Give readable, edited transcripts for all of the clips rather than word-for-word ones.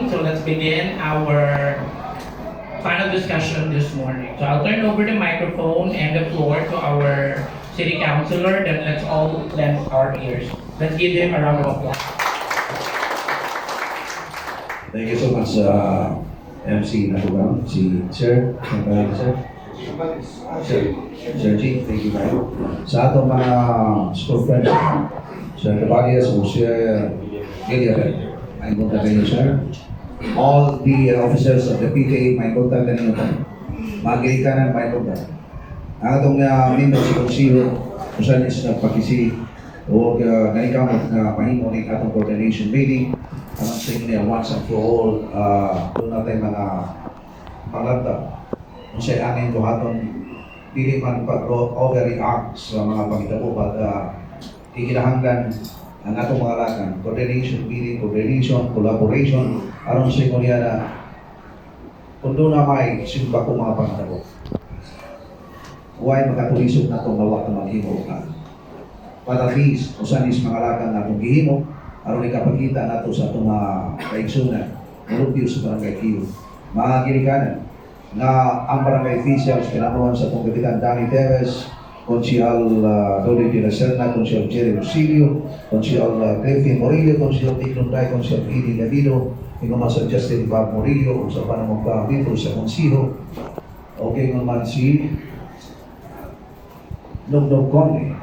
afternoon. So let's begin our panel discussion this morning. So I'll turn over the microphone and the floor to our city councilor. Then let's all lend our ears. Let's give him a round of applause. Thank you so much, MC Natugang, si Sir, Sir. Sir G, thank you very much. Sa atong mga school friends, Sir Caballas o Sir Gilliard, may punta kayo, Sir. All the officers of the PTA, may punta kayo ito. Magiging kanan, may punta. Ang atong member sa konsiyo, kung saan is nagpakisi o nalikamot na pahimo ng atong coordination meeting, ang sa inyo niya, once and for all, doon natin mga panglanta. Kung sa'yo amin buhaton, dili man pag-overreact sa mga pagkitabo at ikinahanggan ang atong mga lakan, coordination meeting, coordination, collaboration, aron sa inyo niya na kung doon na may simba ko mga pagkitabo. Huwag magkatulisog na itong mawak na maghimo ka. But at least, kung saan is mga lakan na itong gihimo, aron ikapagkita nato sa itong mga kaigsunan, mulupyo sa barangay Kiyo. Mga ginikanan, na ang barangay officials pinamuhan sa itong Kapitan Danny Teves, Konsyal Dolly de la Serna, Konsyal Jerry Rosilio, Konsyal Clefie Morillo, Konsyal Tignon Day, Konsyal Idi Gavino, Ingoma sa Justin Bob Morillo, sa panamang pabibro sa Konsiho, okay naman si Nugnog Conde,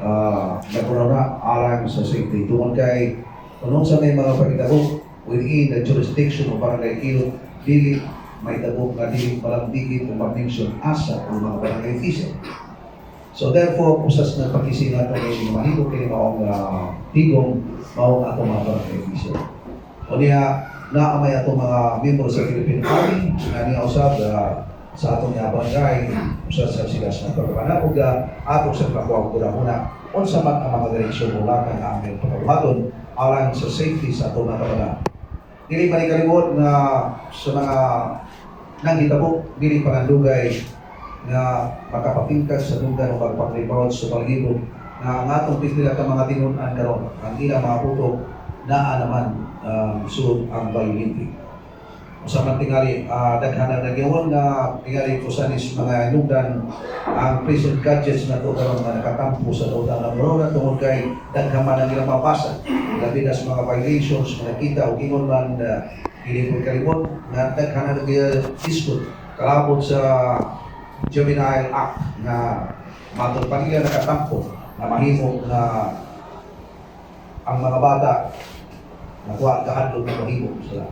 nagkaroon na alang sa safety. Tungkol kay kung sa may mga pagkitabo within the jurisdiction of Barangay Kiyo, dili may tabok na dili malamdigit o mag-mention asa o mga barangay official. So therefore, kusas na pag-ising nato ng mahigog kayo maong tigong maong ato mga barangay official. O niya, naamay ato mga membro sa Philippine Army, na niya usap sa atong barangay, usap sa sila sa pagkapanapog, ato sa pagkakuha ko muna, unsa man ang mga direksyon mula kang aming pagkabuhaton, alang sa safety sa atong mga kabala. Dili pa kalimot na sa mga nanghitabo, dili pa ng lugay na makapapingkas sa lugar o pagpakripawad sa paligid na ang atong pipila ka mga tinunan karon ang ilang mga puto naa naman suod ang violently. Usaman tingali, daghan na nagyawon na tingali ko sa nis mga inugdan ang prison gadgets na ito karon na nakatampo sa dautang ng Aurora tungkol kay daghan man ang ilang mapasa. Labi na sa mga violations, mga kita o ingon man hindi po kalimot na daghan na nag-dispute kalabot sa Juvenile Act na matod pa nila nakatampo na mahimo na ang mga bata nakuha kahadlok na mahimo sila.